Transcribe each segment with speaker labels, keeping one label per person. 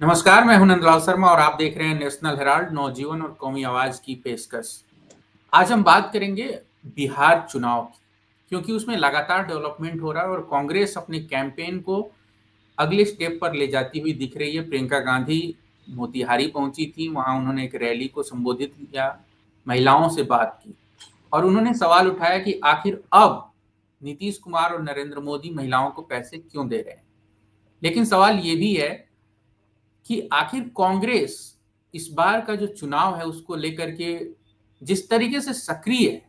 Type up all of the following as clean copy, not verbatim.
Speaker 1: नमस्कार, मैं हूं नंदलाल शर्मा और आप देख रहे हैं नेशनल हेराल्ड नवजीवन और कौमी आवाज की पेशकश। आज हम बात करेंगे बिहार चुनाव की, क्योंकि उसमें लगातार डेवलपमेंट हो रहा है और कांग्रेस अपने कैंपेन को अगले स्टेप पर ले जाती हुई दिख रही है। प्रियंका गांधी मोतिहारी पहुंची थी, वहां उन्होंने एक रैली को संबोधित किया, महिलाओं से बात की और उन्होंने सवाल उठाया कि आखिर अब नीतीश कुमार और नरेंद्र मोदी महिलाओं को पैसे क्यों दे रहे हैं। लेकिन सवाल ये भी है कि आखिर कांग्रेस इस बार का जो चुनाव है उसको लेकर के जिस तरीके से सक्रिय है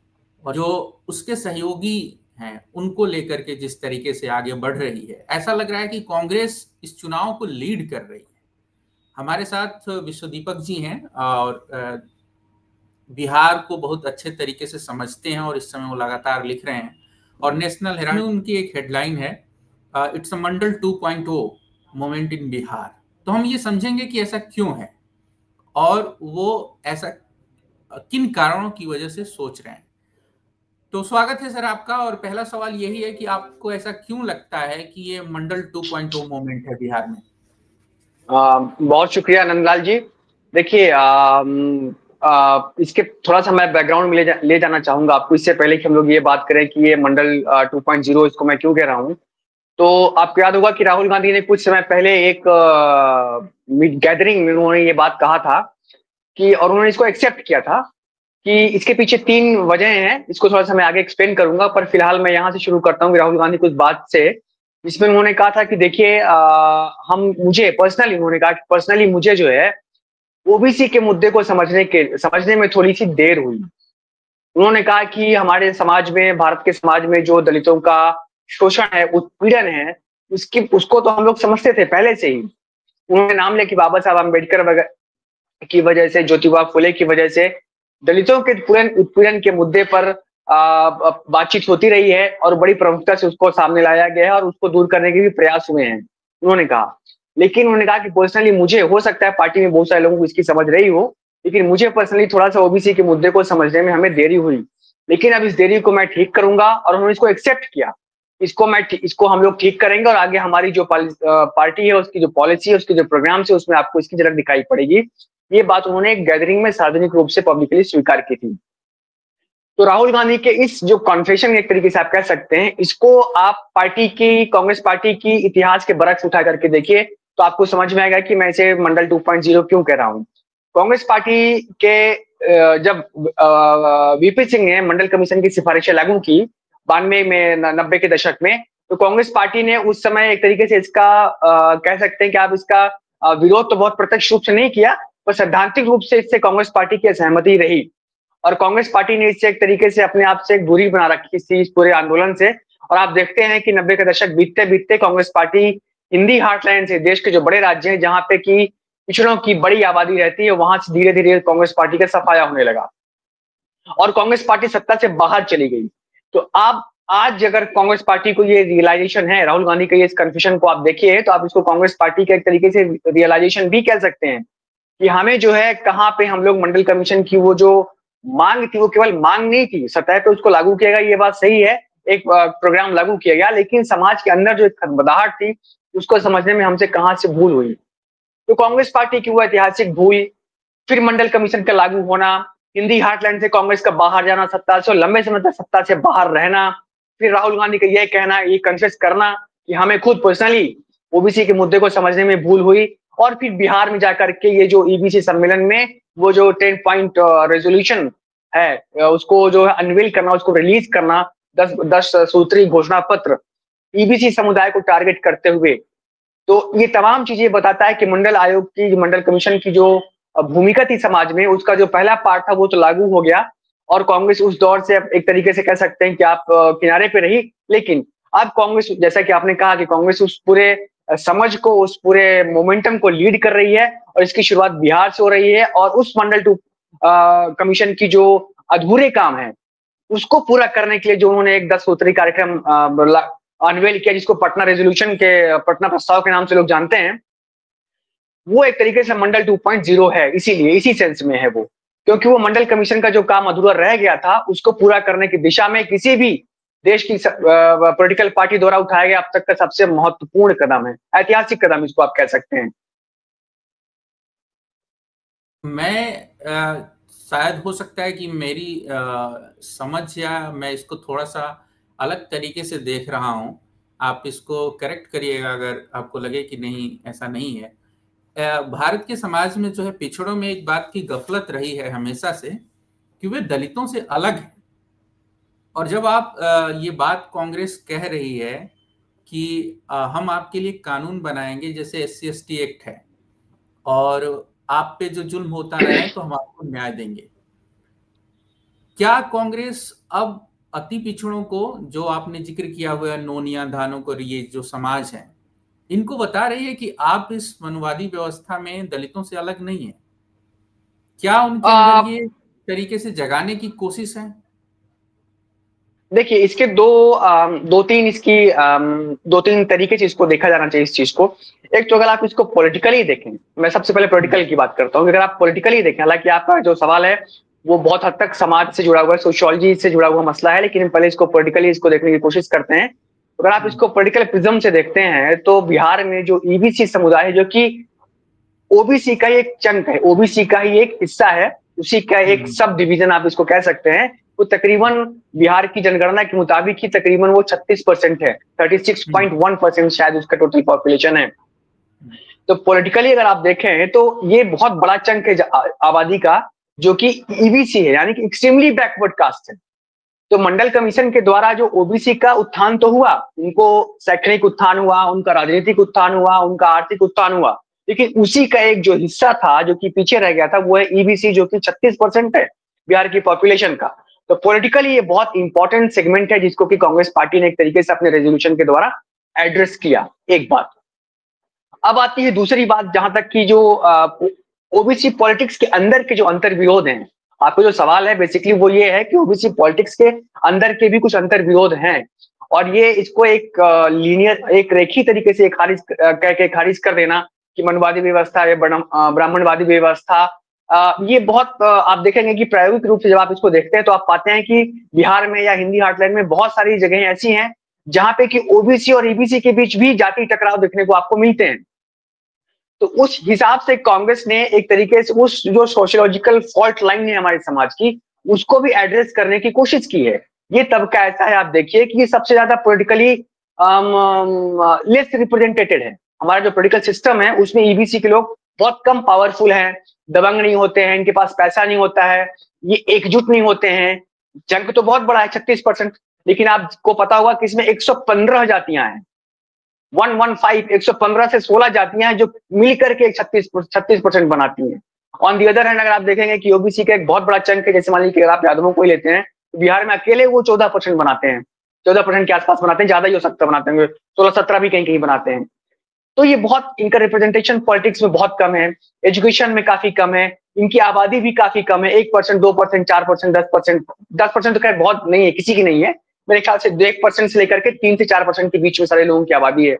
Speaker 1: और जो उसके सहयोगी हैं उनको लेकर के जिस तरीके से आगे बढ़ रही है, ऐसा लग रहा है कि कांग्रेस इस चुनाव को लीड कर रही है। हमारे साथ विश्वदीपक जी हैं और बिहार को बहुत अच्छे तरीके से समझते हैं और इस समय वो लगातार लिख रहे हैं। और नेशनल हेराल्ड में उनकी एक हेडलाइन है, it's a Mandal 2.0 moment in Bihar. तो हम ये समझेंगे कि ऐसा क्यों है और वो ऐसा किन कारणों की वजह से सोच रहे हैं। तो स्वागत है सर आपका। और पहला सवाल यही है कि आपको ऐसा क्यों लगता है कि ये मंडल 2.0 मोमेंट है बिहार में।
Speaker 2: बहुत शुक्रिया नंदलाल जी। देखिए, इसके थोड़ा सा मैं बैकग्राउंड में ले जाना चाहूंगा आपको, इससे पहले कि हम लोग ये बात करें कि ये मंडल 2.0 इसको मैं क्यों कह रहा हूँ। तो आपको याद होगा कि राहुल गांधी ने कुछ समय पहले एक गैदरिंग में उन्होंने ये बात कहा था कि, और उन्होंने इसको एक्सेप्ट किया था कि इसके पीछे तीन वजह हैं। इसको थोड़ा सा मैं आगे एक्सप्लेन करूंगा, पर फिलहाल मैं यहाँ से शुरू करता हूँ कि राहुल गांधी कुछ बात से, जिसमें उन्होंने कहा था कि देखिए, हम मुझे पर्सनली उन्होंने कहा कि पर्सनली मुझे जो है ओबीसी के मुद्दे को समझने में थोड़ी सी देर हुई। उन्होंने कहा कि हमारे समाज में, भारत के समाज में जो दलितों का शोषण है, उत्पीड़न है, उसको तो हम लोग समझते थे पहले से ही। उन्होंने नाम लिया कि बाबा साहब अम्बेडकर की वजह से, ज्योतिबा फुले की वजह से दलितों के उत्पीड़न के मुद्दे पर बातचीत होती रही है और बड़ी प्रमुखता से उसको सामने लाया गया है और उसको दूर करने के भी प्रयास हुए हैं, उन्होंने कहा। लेकिन उन्होंने कहा कि पर्सनली मुझे, हो सकता है पार्टी में बहुत सारे लोगों को इसकी समझ रही हो, लेकिन मुझे पर्सनली थोड़ा सा ओबीसी के मुद्दे को समझने में हमें देरी हुई, लेकिन अब इस देरी को मैं ठीक करूंगा। और उन्होंने इसको एक्सेप्ट किया। इसको हम लोग ठीक करेंगे और आगे हमारी जो पार्टी है, उसकी जो पॉलिसी है, उसके जो प्रोग्राम है, उसमें आपको इसकी झलक दिखाई पड़ेगी। ये बात उन्होंने एक गैदरिंग में सार्वजनिक रूप से पब्लिकली स्वीकार की थी। तो राहुल गांधी के इस जो कॉन्फेशन, एक तरीके से आप कह सकते हैं, इसको आप कांग्रेस पार्टी की इतिहास के बरक्स उठा करके देखिए, तो आपको समझ में आएगा कि मैं इसे मंडल 2.0 क्यों कह रहा हूं। कांग्रेस पार्टी के जब वीपी सिंह ने मंडल कमीशन की सिफारिशें लागू की 92 में, 90 के दशक में, तो कांग्रेस पार्टी ने उस समय एक तरीके से इसका कह सकते हैं कि आप इसका विरोध तो बहुत प्रत्यक्ष रूप से नहीं किया, पर सैद्धांतिक रूप से इससे कांग्रेस पार्टी की असहमति रही। और कांग्रेस पार्टी ने इससे एक तरीके से अपने आप से एक दूरी बना रखी थी इस पूरे आंदोलन से। और आप देखते हैं कि 90 के दशक बीतते बीतते कांग्रेस पार्टी हिंदी हार्टलैंड से, देश के जो बड़े राज्य हैं जहां पे की पिछड़ों की बड़ी आबादी रहती है, वहां से धीरे धीरे कांग्रेस पार्टी का सफाया होने लगा और कांग्रेस पार्टी सत्ता से बाहर चली गई। तो आप आज अगर कांग्रेस पार्टी को ये रियलाइजेशन है, राहुल गांधी के इस कन्फ्यूजन को आप देखिए, तो आप इसको कांग्रेस पार्टी के एक तरीके से रियलाइजेशन भी कह सकते हैं कि हमें जो है, कहां पे हम लोग मंडल कमीशन की वो जो मांग थी, वो केवल मांग नहीं थी, सतह पे उसको लागू किया गया, ये बात सही है, एक प्रोग्राम लागू किया गया, लेकिन समाज के अंदर जो एक खदबदाहट थी उसको समझने में हमसे कहां से भूल हुई। तो कांग्रेस पार्टी की वो ऐतिहासिक भूल, फिर मंडल कमीशन का लागू होना, हिंदी हार्टलैंड से कांग्रेस का बाहर जाना, सत्ता से लंबे समय तक सत्ता से बाहर रहना, फिर राहुल गांधी का ये कहना, ये कन्फेस करना कि हमें खुद पर्सनली ओबीसी के मुद्दे को समझने में भूल हुई, और फिर बिहार में जाकर के ये जो ईबीसी सम्मेलन में वो जो 10 पॉइंट रेजोल्यूशन है, उसको जो है अनवील करना, उसको रिलीज करना, 10 सूत्री घोषणा पत्र ईबीसी समुदाय को टारगेट करते हुए। तो ये तमाम चीजें बताता है कि मंडल आयोग की, मंडल कमीशन की जो भूमिका थी समाज में, उसका जो पहला पार्ट था वो तो लागू हो गया और कांग्रेस उस दौर से एक तरीके से कह सकते हैं कि आप किनारे पे रही। लेकिन अब कांग्रेस, जैसा कि आपने कहा कि कांग्रेस उस पूरे समझ को, उस पूरे मोमेंटम को लीड कर रही है और इसकी शुरुआत बिहार से हो रही है। और उस मंडल टू कमीशन की जो अधूरे काम है उसको पूरा करने के लिए जो उन्होंने एक 10 सूत्री कार्यक्रम अनवेल किया, जिसको पटना रेजोल्यूशन के, पटना प्रस्ताव के नाम से लोग जानते हैं, वो एक तरीके से मंडल 2.0 है। इसीलिए इसी सेंस में है वो, क्योंकि वो मंडल कमीशन का जो काम अधूरा रह गया था उसको पूरा करने की दिशा में किसी भी देश की पॉलिटिकल पार्टी द्वारा उठाया गया अब तक का सबसे महत्वपूर्ण कदम है, ऐतिहासिक कदम इसको आप कह सकते हैं।
Speaker 1: मैं शायद हो सकता है कि मेरी समझ या मैं इसको थोड़ा सा अलग तरीके से देख रहा हूँ। आप इसको करेक्ट करिएगा अगर आपको लगे कि नहीं ऐसा नहीं है। भारत के समाज में जो है पिछड़ों में एक बात की गफलत रही है हमेशा से कि वे दलितों से अलग हैं। और जब आप ये बात कांग्रेस कह रही है कि हम आपके लिए कानून बनाएंगे जैसे SC ST एक्ट है और आप पे जो जुल्म होता रहा है तो हम आपको न्याय देंगे, क्या कांग्रेस अब अति पिछड़ों को, जो आपने जिक्र किया हुआ है, नोनिया धानों को, ये जो समाज है, इनको बता रही है कि आप इस मनुवादी व्यवस्था में दलितों से अलग नहीं है? क्या उनके अंदर ये तरीके से जगाने की कोशिश है?
Speaker 2: देखिए, इसके दो तीन तरीके से इसको देखा जाना चाहिए इस चीज को। एक तो अगर आप इसको पॉलिटिकली देखें, मैं सबसे पहले पॉलिटिकल की बात करता हूँ। अगर आप पॉलिटिकली देखें, हालांकि आपका जो सवाल है वो बहुत हद तक समाज से जुड़ा हुआ है, सोशियोलॉजी से जुड़ा हुआ मसला है, लेकिन पहले इसको पॉलिटिकली इसको देखने की कोशिश करते हैं। अगर आप इसको पॉलिटिकल प्रिज्म से देखते हैं तो बिहार में जो EBC समुदाय है, जो कि OBC का ही एक चंक है, OBC का ही एक हिस्सा है, उसी का एक सब डिवीजन आप इसको कह सकते हैं। वो तकरीबन बिहार की जनगणना के मुताबिक ही तकरीबन वो 36% है, 36.1% शायद उसका टोटल पॉपुलेशन है। तो पॉलिटिकली अगर आप देखें तो ये बहुत बड़ा चंक है आबादी का, जो कि EBC है, यानी कि एक्सट्रीमली बैकवर्ड कास्ट है। तो मंडल कमीशन के द्वारा जो OBC का उत्थान तो हुआ, उनको शैक्षणिक उत्थान हुआ, उनका राजनीतिक उत्थान हुआ, उनका आर्थिक उत्थान हुआ, लेकिन उसी का एक जो हिस्सा था जो कि पीछे रह गया था, वो है EBC, जो कि 36% है बिहार की पॉपुलेशन का। तो पॉलिटिकली ये बहुत इंपॉर्टेंट सेगमेंट है जिसको कि कांग्रेस पार्टी ने एक तरीके से अपने रेजोल्यूशन के द्वारा एड्रेस किया। एक बात। अब आती है दूसरी बात, जहां तक कि जो OBC पॉलिटिक्स के अंदर के जो अंतर्विरोध हैं। आपको जो सवाल है बेसिकली वो ये है कि OBC पॉलिटिक्स के अंदर के भी कुछ अंतर्विरोध हैं, और ये इसको एक लीनियर, एक रेखी तरीके से खारिज कर देना कि मनवादी व्यवस्था है, ब्राह्मणवादी व्यवस्था, ये बहुत आप देखेंगे कि प्रायोगिक रूप से जब आप इसको देखते हैं तो आप पाते हैं कि बिहार में या हिंदी हार्टलैंड में बहुत सारी जगहें ऐसी हैं जहां पे कि OBC और EBC के बीच भी जाति टकराव देखने को आपको मिलते हैं। तो उस हिसाब से कांग्रेस ने एक तरीके से उस जो सोशियोलॉजिकल फॉल्ट लाइन है हमारे समाज की, उसको भी एड्रेस करने की कोशिश की है। ये तबका ऐसा है, आप देखिए कि ये सबसे ज्यादा पॉलिटिकली लेस रिप्रेजेंटेटेड है। हमारा जो पॉलिटिकल सिस्टम है उसमें EBC के लोग बहुत कम पावरफुल हैं, दबंग नहीं होते हैं, इनके पास पैसा नहीं होता है, ये एकजुट नहीं होते हैं। जंग तो बहुत बड़ा है, 36%, लेकिन आपको पता होगा कि इसमें 115 जातियां हैं, 115 से 16 जातियां हैं जो मिलकर के 36% बनाती हैं। ऑन दी अदर हैंड अगर आप देखेंगे कि OBC का एक बहुत बड़ा चंक है, जैसे मान लीजिए आप यादवों को ही लेते हैं, तो बिहार में अकेले वो 14% बनाते हैं, 14% के आसपास बनाते हैं, ज्यादा ही हो सकता है बनाते हैं, 16-17 भी कहीं कहीं बनाते हैं। तो ये बहुत, इनका रिप्रेजेंटेशन पॉलिटिक्स में बहुत कम है, एजुकेशन में काफी कम है, इनकी आबादी भी काफी कम है, 1%, 2%, 4%, 10%। 10% तो खैर बहुत नहीं है, किसी की नहीं है, मेरे ख्याल से 1% से लेकर के 3 से 4% के बीच में सारे लोगों की आबादी है।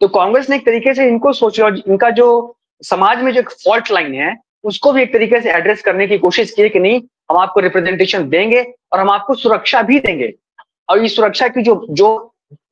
Speaker 2: तो कांग्रेस ने एक तरीके से इनको सोशियोलॉजी, इनका जो समाज में जो एक फॉल्ट लाइन है उसको भी एक तरीके से एड्रेस करने की कोशिश की है कि नहीं, हम आपको रिप्रेजेंटेशन देंगे और हम आपको सुरक्षा भी देंगे। और इस सुरक्षा की जो जो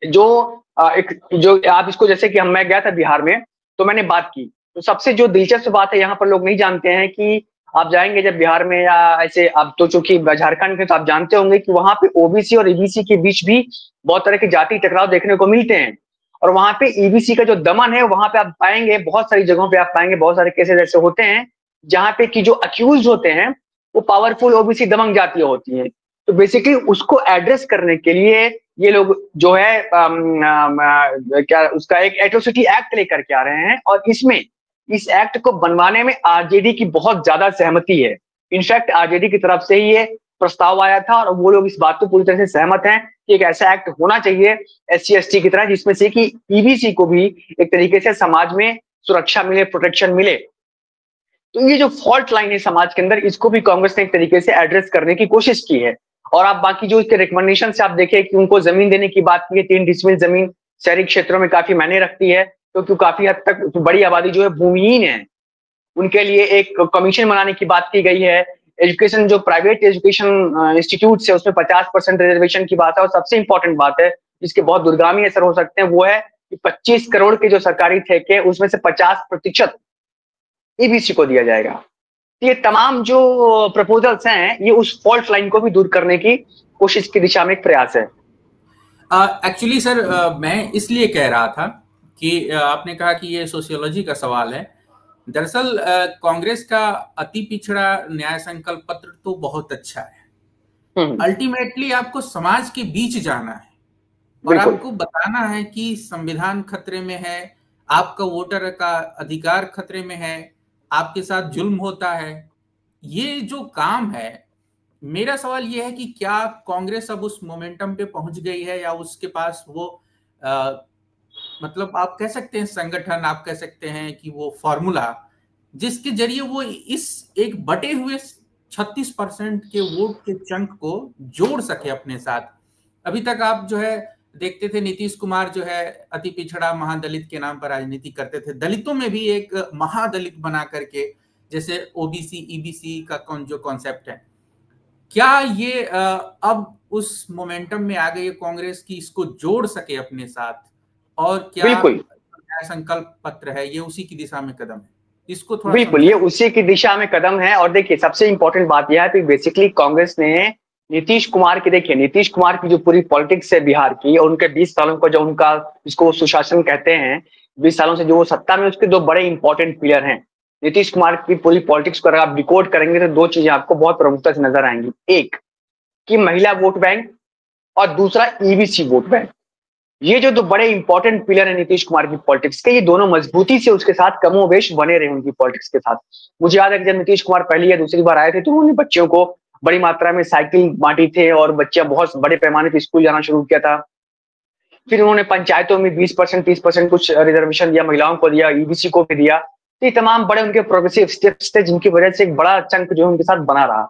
Speaker 2: जो एक जो आप इसको, जैसे कि मैं गया था बिहार में तो मैंने बात की, तो सबसे जो दिलचस्प बात है, यहाँ पर लोग नहीं जानते हैं कि आप जाएंगे जब बिहार में या ऐसे, आप तो चूंकि झारखंड में तो आप जानते होंगे कि वहां पे OBC और EBC के बीच भी बहुत तरह के जाति टकराव देखने को मिलते हैं। और वहां पे EBC का जो दमन है, वहां पे आप पाएंगे, बहुत सारी जगहों पे आप पाएंगे, बहुत सारे केसेस ऐसे होते हैं जहां पे कि जो अक्यूज होते हैं वो पावरफुल OBC दमन जातियां होती हैं। तो बेसिकली उसको एड्रेस करने के लिए ये लोग जो है क्या उसका एक एट्रोसिटी एक्ट लेकर के आ रहे हैं, और इसमें इस एक्ट को बनवाने में RJD की बहुत ज्यादा सहमति है। इनफैक्ट RJD की तरफ से ही ये प्रस्ताव आया था और वो लोग इस बात को पूरी तरह से सहमत हैं कि एक ऐसा एक्ट होना चाहिए SC ST की तरह, जिसमें से कि EBC को भी एक तरीके से समाज में सुरक्षा मिले, प्रोटेक्शन मिले। तो ये जो फॉल्ट लाइन है समाज के अंदर, इसको भी कांग्रेस ने एक तरीके से एड्रेस करने की कोशिश की है। और आप बाकी जो इसके रिकमेंडेशन से आप देखें कि उनको जमीन देने की बात की है, 3 डिसमिल जमीन शहरी क्षेत्रों में काफी मायने रखती है, क्योंकि काफी हद तक बड़ी आबादी जो है भूमिहीन है, उनके लिए एक कमीशन बनाने की बात की गई है। एजुकेशन, जो प्राइवेट एजुकेशन इंस्टीट्यूट है उसमें 50% रिजर्वेशन की बात है। और सबसे इंपॉर्टेंट बात है जिसके बहुत दूरगामी असर हो सकते हैं, वो है कि 25 करोड़ के जो सरकारी ठेके उसमें से 50% EBC को दिया जाएगा। ये तमाम जो प्रपोजल्स हैं ये उस फॉल्ट लाइन को भी दूर करने की कोशिश की दिशा में एक प्रयास है।
Speaker 1: एक्चुअली सर, मैं इसलिए कह रहा था कि आपने कहा कि ये सोशियोलॉजी का सवाल है। दरअसल कांग्रेस का अति पिछड़ा न्याय संकल्प पत्र तो बहुत अच्छा है। अल्टीमेटली आपको समाज के बीच जाना है और आपको बताना है कि संविधान खतरे में है, आपका वोटर का अधिकार खतरे में है, आपके साथ जुल्म होता है। ये जो काम है, मेरा सवाल ये है कि क्या कांग्रेस अब उस मोमेंटम पे पहुंच गई है, या उसके पास वो मतलब आप कह सकते हैं संगठन, आप कह सकते हैं कि वो फॉर्मूला जिसके जरिए वो इस एक बटे हुए 36% के वोट के चंक को जोड़ सके अपने साथ। अभी तक आप जो है देखते थे, नीतीश कुमार जो है अति पिछड़ा महादलित के नाम पर राजनीति करते थे, दलितों में भी एक महादलित बना करके, जैसे ओबीसी ईबीसी का जो कॉन्सेप्ट है। क्या ये अब उस मोमेंटम में आ गई है कांग्रेस की इसको जोड़ सके अपने साथ, और क्या संकल्प पत्र है ये उसी की दिशा में कदम है? इसको थोड़ा
Speaker 2: बिल्कुल, ये उसी की दिशा में कदम है। और देखिए सबसे इंपॉर्टेंट बात यह है कि बेसिकली कांग्रेस ने नीतीश कुमार की, देखिए नीतीश कुमार की जो पूरी पॉलिटिक्स है बिहार की, और उनके 20 सालों का जो उनका, जिसको सुशासन कहते हैं, 20 सालों से जो वो सत्ता में, उसके दो बड़े इंपॉर्टेंट पिलर हैं। नीतीश कुमार की पूरी पॉलिटिक्स को अगर आप डिकोड करेंगे तो दो चीजें आपको बहुत प्रमुखता से नजर आएंगी। एक कि महिला वोट बैंक, और दूसरा ईबीसी वोट बैंक। ये जो दो बड़े इंपॉर्टेंट पिलर है नीतीश कुमार की पॉलिटिक्स के, ये दोनों मजबूती से उसके साथ कमोवेश बने रहे उनकी पॉलिटिक्स के साथ। मुझे याद है कि जब नीतीश कुमार पहली या दूसरी बार आए थे तो उन्होंने बच्चियों को बड़ी मात्रा में साइकिल बांटी थे और बच्चियां बहुत बड़े पैमाने पर स्कूल जाना शुरू किया था। फिर उन्होंने पंचायतों में 20% 30% कुछ रिजर्वेशन दिया, महिलाओं को दिया, ईबीसी को भी दिया। तो ये तमाम बड़े उनके प्रोग्रेसिव स्टेप्स थे जिनकी वजह से एक बड़ा चंक जो उनके साथ बना रहा।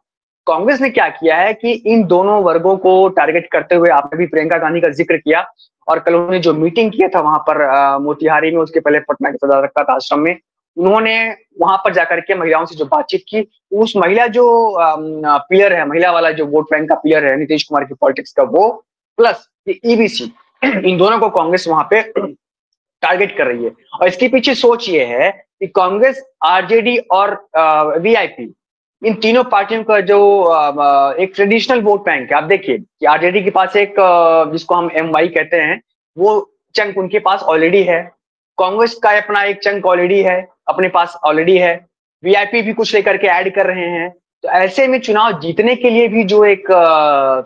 Speaker 2: कांग्रेस ने क्या किया है कि इन दोनों वर्गों को टारगेट करते हुए, आपने भी प्रियंका गांधी का जिक्र किया, और कल उन्होंने जो मीटिंग किया था वहां पर मोतिहारी में, उसके पहले पटना के सदर रखा था आश्रम में, उन्होंने वहां पर जाकर के महिलाओं से जो बातचीत की, उस महिला जो पिलर है, महिला वाला जो वोट बैंक का पिलर है नीतीश कुमार की पॉलिटिक्स का, वो प्लस ईबीसी, इन दोनों को कांग्रेस वहां पे टारगेट कर रही है। और इसके पीछे सोच ये है कि कांग्रेस, आरजेडी और वीआईपी, इन तीनों पार्टियों का जो एक ट्रेडिशनल वोट बैंक है, आप देखिए कि आरजेडी के पास एक जिसको हम एमवाई कहते हैं, वो चंक उनके पास ऑलरेडी है। कांग्रेस का अपना एक चंक ऑलरेडी है, अपने पास ऑलरेडी है। वीआईपी भी कुछ लेकर के ऐड कर रहे हैं। तो ऐसे में चुनाव जीतने के लिए भी जो एक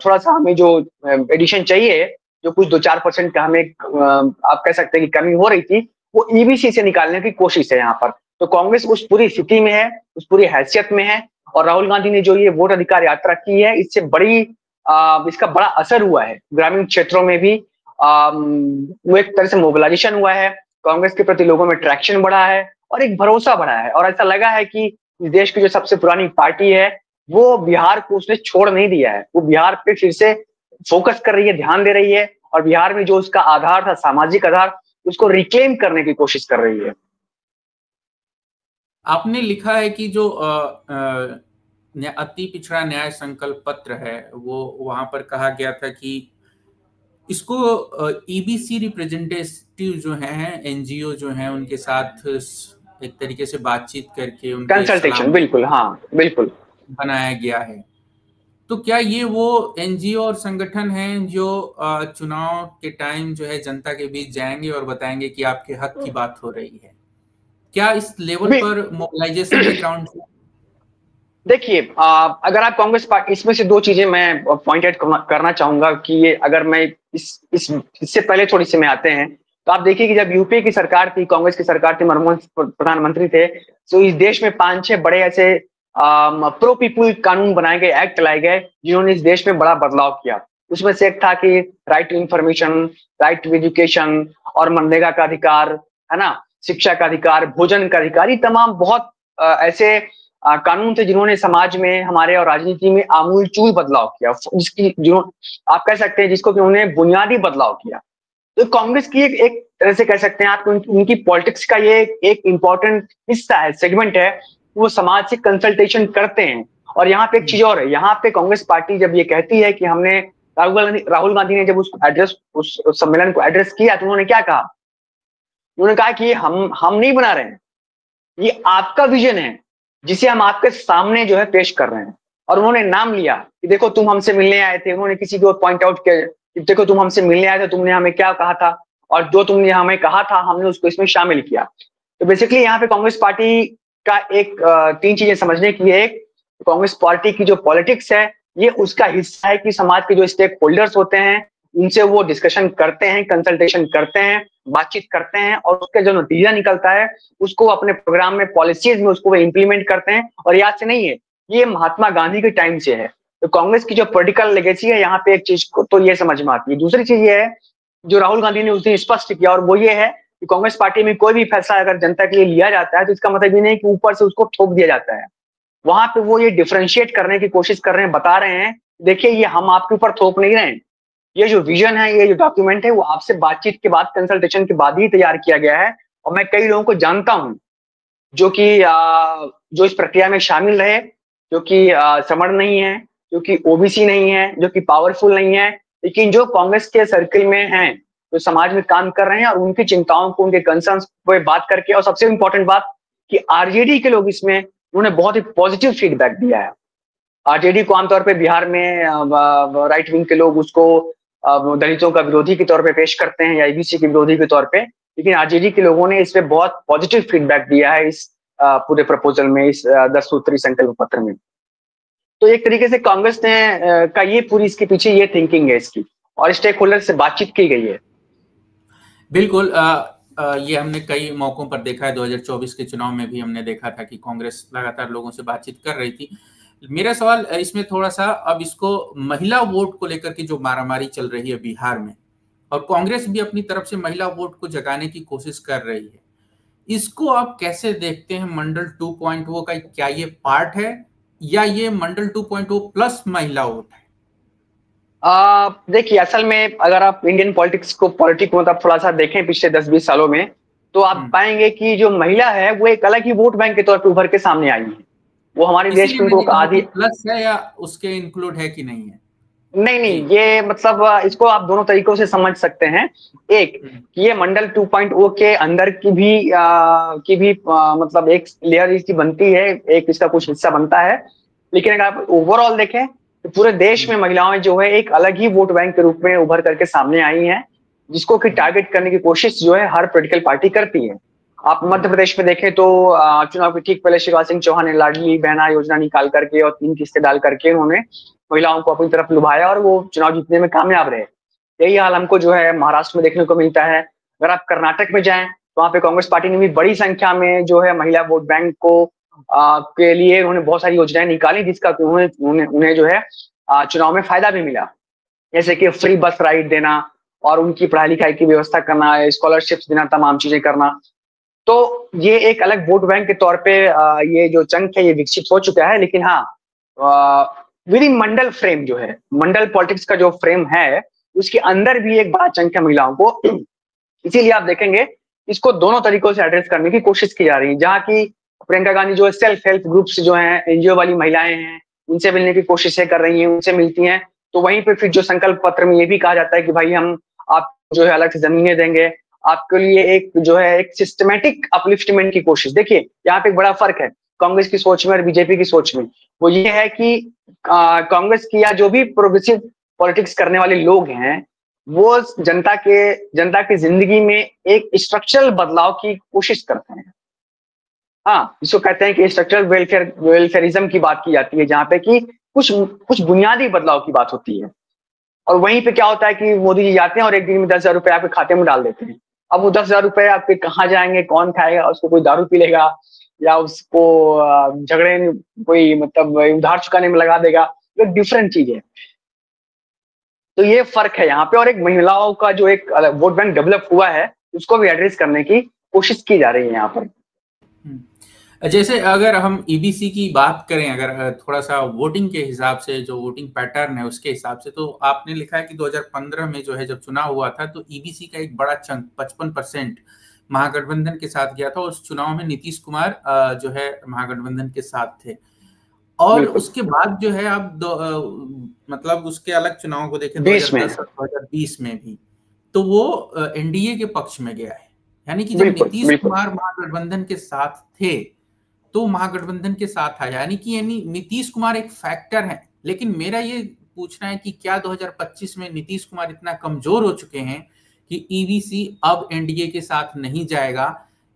Speaker 2: थोड़ा सा हमें जो एडिशन चाहिए, जो कुछ 2-4% का हमें आप कह सकते हैं कि कमी हो रही थी, वो ईबीसी से निकालने की कोशिश है यहाँ पर। तो कांग्रेस उस पूरी स्थिति में है, उस पूरी हैसियत में है। और राहुल गांधी ने जो ये वोट अधिकार यात्रा की है, इससे बड़ी इसका बड़ा असर हुआ है ग्रामीण क्षेत्रों में भी। वो एक तरह से मोबिलाइजेशन हुआ है, कांग्रेस के प्रति लोगों में ट्रैक्शन बढ़ा है और एक भरोसा बढ़ा है। और ऐसा लगा है कि इस देश की जो सबसे पुरानी पार्टी है, वो बिहार को उसने छोड़ नहीं दिया है। वो बिहार पे फिर से फोकस कर रही है, ध्यान दे रही है, और बिहार में जो उसका आधार था, सामाजिक आधार, उसको रिक्लेम करने की कोशिश कर रही है।
Speaker 1: आपने लिखा है कि जो अति पिछड़ा न्याय संकल्प पत्र है, वो वहां पर कहा गया था कि इसको ईबीसी रिप्रेजेंटेटिव जो हैं, एनजीओ जो हैं, उनके साथ एक तरीके से बातचीत करके उनके
Speaker 2: कंसल्टेशन, बिल्कुल, हाँ बिल्कुल,
Speaker 1: बनाया गया है। तो क्या ये वो एनजीओ और संगठन हैं जो चुनाव के टाइम जो है जनता के बीच जाएंगे और बताएंगे कि आपके हक की बात हो रही है? क्या इस लेवल पर मोबिलाइजेशन है ग्राउंड?
Speaker 2: देखिए, अगर आप कांग्रेस पार्टी, इसमें से दो चीजें मैं पॉइंट आउट करना चाहूंगा कि ये, अगर मैं इससे पहले थोड़ी सी में आते हैं, तो आप देखिए कि जब यूपीए की सरकार थी, कांग्रेस की सरकार थी, मनमोहन प्रधानमंत्री थे, तो इस देश में 5-6 बड़े ऐसे प्रो पीपुल कानून बनाए गए, एक्ट लाए गए, जिन्होंने इस देश में बड़ा बदलाव किया। उसमें से एक था कि right to information, right to education, और मनरेगा का अधिकार, है ना, शिक्षा का अधिकार, भोजन का अधिकार। ये तमाम बहुत ऐसे कानून थे जिन्होंने समाज में, हमारे और राजनीति में आमूलचूल बदलाव किया, जिसकी आप कह सकते हैं जिसको कि उन्होंने बुनियादी बदलाव किया। तो कांग्रेस की एक तरह से कह सकते हैं आप, उनकी पॉलिटिक्स का ये एक इंपॉर्टेंट हिस्सा है, सेगमेंट है, वो समाज से कंसल्टेशन करते हैं। और यहाँ पे एक चीज और है, यहाँ पे कांग्रेस पार्टी जब ये कहती है कि हमने, राहुल गांधी ने जब उस सम्मेलन को एड्रेस किया, तो उन्होंने क्या कहा? उन्होंने कहा कि हम नहीं बना रहे हैं, ये आपका विजन है, जिसे हम आपके सामने जो है पेश कर रहे हैं। और उन्होंने नाम लिया कि देखो तुम हमसे मिलने आए थे, उन्होंने किसी को पॉइंट आउट किया कि देखो तुम हमसे मिलने आए थे, तुमने हमें क्या कहा था, और जो तुमने हमें कहा था हमने उसको इसमें शामिल किया। तो बेसिकली यहाँ पे कांग्रेस पार्टी का एक तीन चीजें समझने की है। एक, कांग्रेस पार्टी की जो पॉलिटिक्स है ये उसका हिस्सा है कि समाज के जो स्टेक होल्डर्स होते हैं उनसे वो डिस्कशन करते हैं, कंसल्टेशन करते हैं, बातचीत करते हैं, और उसका जो नतीजा निकलता है उसको अपने प्रोग्राम में, पॉलिसीज में उसको वो इंप्लीमेंट करते हैं। और याद से नहीं है, ये महात्मा गांधी के टाइम से है। तो कांग्रेस की जो पॉलिटिकल लेगेसी है यहाँ पे एक चीज को तो ये समझ में आती है। दूसरी चीज ये है जो राहुल गांधी ने उस दिन स्पष्ट किया, और वो ये है कि कांग्रेस पार्टी में कोई भी फैसला अगर जनता के लिए लिया जाता है तो इसका मतलब ये नहीं कि ऊपर से उसको थोप दिया जाता है। वहां पे वो ये डिफरेंशिएट करने की कोशिश कर रहे हैं, बता रहे हैं देखिए ये हम आपके ऊपर थोप नहीं रहे हैं, ये जो विजन है, ये जो डॉक्यूमेंट है वो आपसे बातचीत के बाद, कंसल्टेशन के बाद ही तैयार किया गया है। और मैं कई लोगों को जानता हूं जो कि जो इस प्रक्रिया में शामिल रहे, जो कि समर्ण नहीं है, जो कि ओबीसी नहीं है, जो कि पावरफुल नहीं है, लेकिन जो कांग्रेस के सर्किल में हैं, जो समाज में काम कर रहे हैं और उनकी चिंताओं को, उनके कंसर्न्स पे बात करके, और सबसे इंपॉर्टेंट बात कि आरजेडी के लोग इसमें उन्होंने बहुत ही पॉजिटिव फीडबैक दिया है। आरजेडी को आमतौर पे बिहार में राइट विंग के लोग उसको दलितों का विरोधी के तौर पे पेश करते हैं या ईबीसी के विरोधी के तौर पे, लेकिन आरजेडी के लोगों ने इस पे बहुत पॉजिटिव फीडबैक दिया है इस पूरे प्रपोजल में, इस 10 सूत्री संकल्प पत्र में। तो एक तरीके से कांग्रेस ने का ये पूरी इसके पीछे ये थिंकिंग है इसकी, और स्टेक होल्डर से बातचीत की गई है।
Speaker 1: बिल्कुल। ये हमने कई मौकों पर देखा है। 2024 के चुनाव में भी हमने देखा था कि कांग्रेस लगातार लोगों से बातचीत कर रही थी। मेरा सवाल इसमें थोड़ा सा, अब इसको महिला वोट को लेकर के जो मारामारी चल रही है बिहार में, और कांग्रेस भी अपनी तरफ से महिला वोट को जगाने की कोशिश कर रही है, इसको आप कैसे देखते हैं? मंडल 2.0 का क्या ये पार्ट है, या ये मंडल 2.0 प्लस महिला वोट है?
Speaker 2: देखिए असल में अगर आप इंडियन पॉलिटिक्स को, पॉलिटिक्स को मतलब थोड़ा सा देखें पिछले 10-20 सालों में, तो आप पाएंगे कि जो महिला है वो एक अलग ही वोट बैंक के तौर पर उभर के सामने आई है। वो हमारे देश में
Speaker 1: इसीलिए
Speaker 2: आधी
Speaker 1: प्लस है या उसके इंक्लूड है कि नहीं है?
Speaker 2: नहीं नहीं, ये मतलब इसको आप दोनों तरीकों से समझ सकते हैं। एक, ये मंडल 2.0 के अंदर की भी मतलब एक लेयर इसकी बनती है, एक इसका कुछ हिस्सा बनता है। लेकिन अगर आप ओवरऑल देखें तो पूरे देश में महिलाएं जो है एक अलग ही वोट बैंक के रूप में उभर करके सामने आई हैं, जिसको कि टारगेट करने की कोशिश जो है हर पॉलिटिकल पार्टी करती है। आप मध्य प्रदेश में देखें तो चुनाव के ठीक पहले शिवराज सिंह चौहान ने लाडली बहना योजना निकाल करके और 3 किस्तें डाल करके उन्होंने महिलाओं को अपनी तरफ लुभाया और वो चुनाव जीतने में कामयाब रहे। यही हाल हमको जो है महाराष्ट्र में देखने को मिलता है। अगर आप कर्नाटक में जाएं तो वहां पे कांग्रेस पार्टी ने भी बड़ी संख्या में जो है महिला वोट बैंक को के लिए उन्होंने बहुत सारी योजनाएं निकाली, जिसका उन्हें जो है चुनाव में फायदा भी मिला। जैसे कि फ्री बस राइड देना और उनकी पढ़ाई लिखाई की व्यवस्था करना, स्कॉलरशिप्स देना, तमाम चीजें करना। तो ये एक अलग वोट बैंक के तौर पे ये जो चंक है ये विकसित हो चुका है। लेकिन हाँ, विद इन मंडल फ्रेम जो है, मंडल पॉलिटिक्स का जो फ्रेम है उसके अंदर भी एक बड़ा चंक है महिलाओं को। इसीलिए आप देखेंगे इसको दोनों तरीकों से एड्रेस करने की कोशिश की जा रही है। जहाँ की प्रियंका गांधी जो है सेल्फ हेल्प ग्रुप्स जो हैं, एनजीओ वाली महिलाएं हैं, उनसे मिलने की कोशिशें कर रही हैं, उनसे मिलती हैं। तो वहीं पे फिर जो संकल्प पत्र में ये भी कहा जाता है कि भाई हम आप जो है अलग से जमीनें देंगे आपके लिए, एक जो है एक सिस्टमेटिक अपलिफ्टमेंट की कोशिश। देखिए यहाँ पे एक बड़ा फर्क है कांग्रेस की सोच में और बीजेपी की सोच में। वो ये है कि कांग्रेस की या जो भी प्रोग्रेसिव पॉलिटिक्स करने वाले लोग हैं वो जनता की जिंदगी में एक स्ट्रक्चरल बदलाव की कोशिश करते हैं। हाँ, इसको कहते हैं कि स्ट्रक्चरल वेलफेयरिज्म की बात की जाती है, जहां पे कि कुछ बुनियादी बदलाव की बात होती है। और वहीं पे क्या होता है कि मोदी जी जाते हैं और एक दिन में 10,000 रुपए आपके खाते में डाल देते हैं। अब वो 10,000 रुपए आपके कहाँ जाएंगे, कौन खाएगा उसको? कोई दारू पी लेगा या उसको झगड़े में कोई मतलब उधार चुकाने में लगा देगा। एक डिफरेंट चीज है। तो ये फर्क है यहाँ पे। और एक महिलाओं का जो एक वोट बैंक डेवलप हुआ है उसको भी एड्रेस करने की कोशिश की जा रही है यहाँ पर।
Speaker 1: जैसे अगर हम ईबीसी की बात करें, अगर थोड़ा सा वोटिंग के हिसाब से, जो वोटिंग पैटर्न है उसके हिसाब से, तो आपने लिखा है कि 2015 में जो है जब चुनाव हुआ था तो ईबीसी का एक बड़ा चंक 55% महागठबंधन के साथ गया था। उस चुनाव में नीतीश कुमार जो है महागठबंधन के साथ थे। और उसके बाद जो है आप मतलब उसके अलग चुनाव को देखें 2010 और 2020 में भी, तो वो एनडीए के पक्ष में गया है। यानी कि जब नीतीश कुमार महागठबंधन के साथ थे तो महागठबंधन के साथ आया, यानी नीतीश कुमार एक फैक्टर है। लेकिन मेरा ये पूछना है कि क्या 2025 में नीतीश कुमार इतना कमजोर हो चुके हैं कि ईवीसी अब एनडीए के साथ नहीं जाएगा,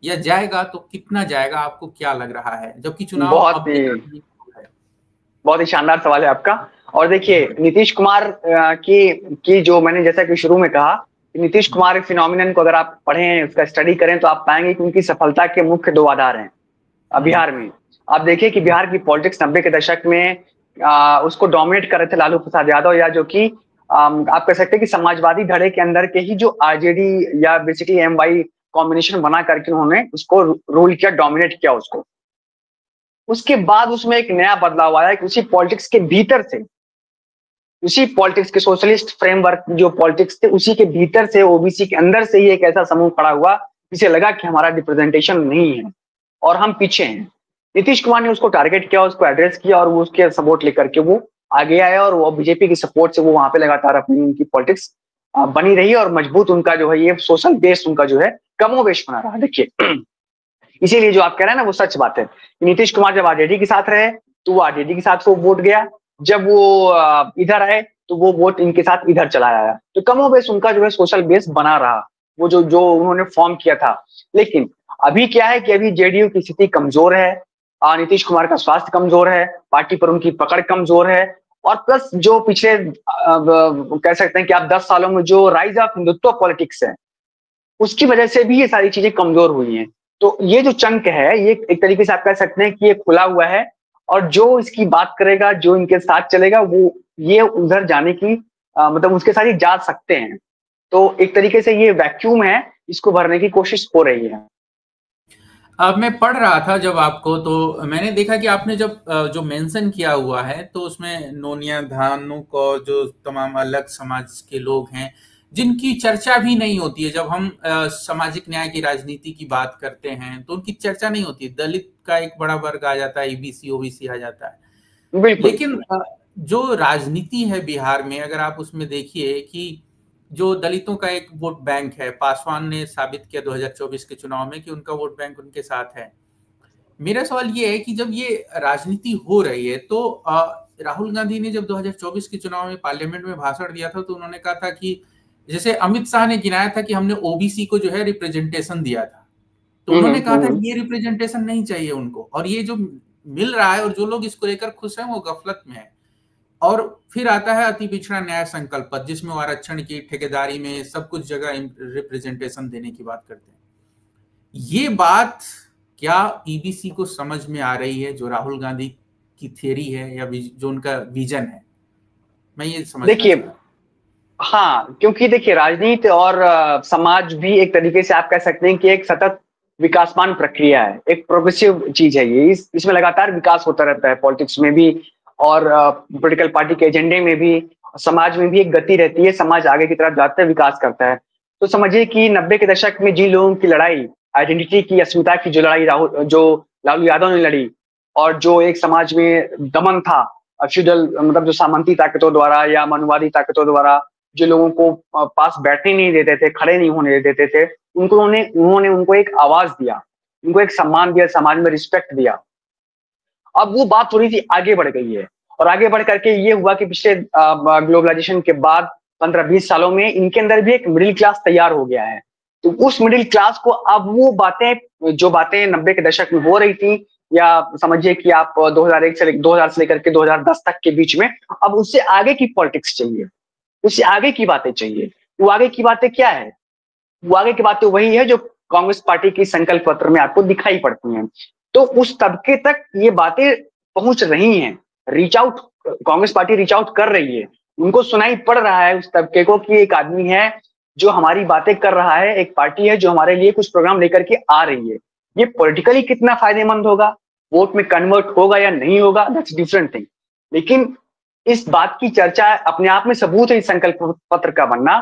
Speaker 1: या जाएगा तो कितना जाएगा, आपको क्या लग रहा है, जबकि चुनाव
Speaker 2: बहुत
Speaker 1: अब
Speaker 2: ही
Speaker 1: है?
Speaker 2: बहुत ही शानदार सवाल है आपका। और देखिए, नीतीश कुमार की जो मैंने जैसा कि शुरू में कहा, नीतीश कुमार फिनोमिनन को अगर आप पढ़ें, उसका स्टडी करें, तो आप पाएंगे कि उनकी सफलता के मुख्य दो आधार हैं बिहार में। आप देखिए कि बिहार की पॉलिटिक्स 90 के दशक में उसको डोमिनेट कर रहे थे लालू प्रसाद यादव, या जो कि आप कह सकते हैं कि समाजवादी धड़े के अंदर के ही जो आरजेडी या बेसिकली एमवाई कॉम्बिनेशन बना करके उन्होंने उसको रूल किया, डोमिनेट किया उसको। उसके बाद उसमें एक नया बदलाव आया कि उसी पॉलिटिक्स के भीतर से, उसी पॉलिटिक्स के सोशलिस्ट फ्रेमवर्क जो पॉलिटिक्स थे, उसी के भीतर से ओबीसी के अंदर से ही एक ऐसा समूह खड़ा हुआ जिसे लगा कि हमारा रिप्रेजेंटेशन नहीं है और हम पीछे हैं। नीतीश कुमार ने उसको टारगेट किया, उसको एड्रेस किया, और वो उसके सपोर्ट लेकर के वो आगे आया, और वो बीजेपी की सपोर्ट से वो वहां पे लगातार अपनी उनकी पॉलिटिक्स बनी रही, और मजबूत उनका जो है ये सोशल बेस उनका जो है कमोवेश बना रहा। देखिए, इसीलिए जो आप कह रहे हैं ना वो सच बात है। नीतीश कुमार जब आरजेडी के साथ रहे तो वो आरजेडी के साथ वो वोट गया, जब वो इधर आए तो वो वोट इनके साथ इधर चला आया। तो कमोबेश उनका जो है सोशल बेस बना रहा, वो जो जो उन्होंने फॉर्म किया था। लेकिन अभी क्या है कि अभी जेडीयू की स्थिति कमजोर है, नीतीश कुमार का स्वास्थ्य कमजोर है, पार्टी पर उनकी पकड़ कमजोर है, और प्लस जो पिछले कह सकते हैं कि आप 10 सालों में जो राइज ऑफ हिंदुत्व पॉलिटिक्स है, उसकी वजह से भी ये सारी चीजें कमजोर हुई हैं। तो ये जो चंक है, ये एक तरीके से आप कह सकते हैं कि ये खुला हुआ है, और जो इसकी बात करेगा, जो इनके साथ चलेगा, वो ये उधर जाने की मतलब उसके साथ ही जा सकते हैं। तो एक तरीके से ये वैक्यूम है, इसको भरने की कोशिश हो रही है।
Speaker 1: अब मैं पढ़ रहा था जब आपको, तो मैंने देखा कि आपने जब जो मेंशन किया हुआ है, तो उसमें नोनिया धानुक और जो तमाम अलग समाज के लोग हैं जिनकी चर्चा भी नहीं होती है। जब हम सामाजिक न्याय की राजनीति की बात करते हैं तो उनकी चर्चा नहीं होती। दलित का एक बड़ा वर्ग आ जाता है, ईबीसी ओबीसी आ जाता है।
Speaker 2: बिल्कुल।
Speaker 1: लेकिन जो राजनीति है बिहार में, अगर आप उसमें देखिए कि जो दलितों का एक वोट बैंक है, पासवान ने साबित किया 2024 के चुनाव में कि उनका वोट बैंक उनके साथ है। मेरा सवाल ये है कि जब ये राजनीति हो रही है, तो राहुल गांधी ने जब 2024 के चुनाव में पार्लियामेंट में भाषण दिया था, तो उन्होंने कहा था कि जैसे अमित शाह ने गिनाया था कि हमने ओबीसी को जो है रिप्रेजेंटेशन दिया था, तो उन्होंने कहा था ये रिप्रेजेंटेशन नहीं चाहिए उनको, और ये जो मिल रहा है और जो लोग इसको लेकर खुश हैं वो गफलत में है। और फिर आता है अति पिछड़ा न्याय संकल्प पत्र, जिसमें वो आरक्षण की, ठेकेदारी में, सब कुछ जगह रिप्रेजेंटेशन देने की बात करते हैं। ये बात क्या ईबीसी को समझ में आ रही है, जो राहुल गांधी की थ्योरी है या जो उनका विजन है? मैं ये समझना
Speaker 2: देखिए,
Speaker 1: चाह रहा हूं।
Speaker 2: हाँ, क्योंकि देखिए राजनीति और समाज भी एक तरीके से आप कह सकते हैं कि एक सतत विकासमान प्रक्रिया है, एक प्रोग्रेसिव चीज है ये। इसमें लगातार विकास होता रहता है, पॉलिटिक्स में भी और पॉलिटिकल पार्टी के एजेंडे में भी, समाज में भी एक गति रहती है, समाज आगे की तरफ जाते हुए विकास करता है। तो समझिए कि 90 के दशक में जिन लोगों की लड़ाई, आइडेंटिटी की, अस्मिता की जो लड़ाई जो लालू यादव ने लड़ी, और जो एक समाज में दमन था फ्यूडल, मतलब जो सामंती ताकतों द्वारा या मनुवादी ताकतों द्वारा जो लोगों को पास बैठने नहीं देते थे, खड़े नहीं होने देते थे, उन्होंने उनको एक आवाज दिया, उनको एक सम्मान दिया, समाज में रिस्पेक्ट दिया। अब वो बात थोड़ी सी आगे बढ़ गई है, और आगे बढ़ करके ये हुआ कि पिछले ग्लोबलाइजेशन के बाद 15-20 सालों में इनके अंदर भी एक मिडिल क्लास तैयार हो गया है। तो उस मिडिल क्लास को अब वो बातें, जो बातें 90 के दशक में हो रही थी, या समझिए कि आप 2000 से लेकर के 2010 तक के बीच में, अब उससे आगे की पॉलिटिक्स चाहिए, उससे आगे की बातें चाहिए। वो आगे की बातें क्या है? वो आगे की बातें वही है जो कांग्रेस पार्टी की संकल्प पत्र में आपको दिखाई पड़ती हैं। तो उस तबके तक ये बातें पहुंच रही हैं, reach out, Congress party reach out कर रही है, उनको सुनाई पड़ रहा है उस तबके को कि एक आदमी है जो हमारी बातें कर रहा है, एक पार्टी है जो हमारे लिए कुछ प्रोग्राम लेकर के आ रही है। ये पॉलिटिकली कितना फायदेमंद होगा, वोट में कन्वर्ट होगा या नहीं होगा, दैट्स डिफरेंट थिंग। लेकिन इस बात की चर्चा अपने आप में सबूत है इस संकल्प पत्र का बनना,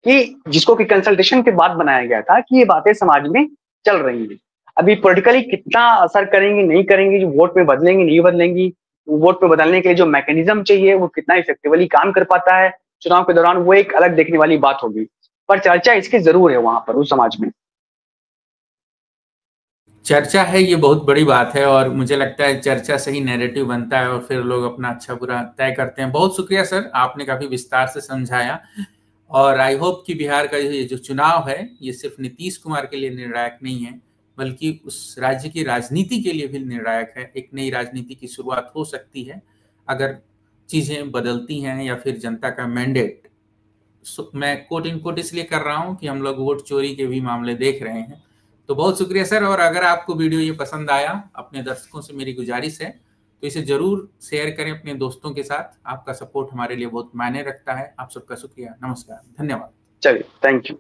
Speaker 2: कि जिसको कि कंसल्टेशन के बाद बनाया गया था, कि ये बातें समाज में चल रही हैं। अभी पॉलिटिकली कितना असर करेंगी, नहीं करेंगी, जो वोट में बदलेंगी, नहीं बदलेंगी, वोट में बदलने के लिए जो मैकेनिज्म चाहिए वो कितना इफेक्टिवली काम कर पाता है चुनाव के दौरान, वो एक अलग देखने वाली बात होगी। पर चर्चा इसकी जरूर है वहां पर उस समाज में।
Speaker 1: चर्चा है, ये बहुत बड़ी बात है और मुझे लगता है चर्चा से ही नैरेटिव बनता है और फिर लोग अपना अच्छा बुरा तय करते हैं। बहुत शुक्रिया सर, आपने काफी विस्तार से समझाया और आई होप कि बिहार का ये जो चुनाव है ये सिर्फ नीतीश कुमार के लिए निर्णायक नहीं है, बल्कि उस राज्य की राजनीति के लिए भी निर्णायक है। एक नई राजनीति की शुरुआत हो सकती है अगर चीजें बदलती हैं या फिर जनता का मैंडेट। मैं कोट इन कोट इसलिए कर रहा हूं कि हम लोग वोट चोरी के भी मामले देख रहे हैं। तो बहुत शुक्रिया सर, और अगर आपको वीडियो ये पसंद आया, अपने दर्शकों से मेरी गुजारिश है तो इसे जरूर शेयर करें अपने दोस्तों के साथ। आपका सपोर्ट हमारे लिए बहुत मायने रखता है। आप सबका शुक्रिया, नमस्कार, धन्यवाद।
Speaker 2: चलिए, थैंक यू।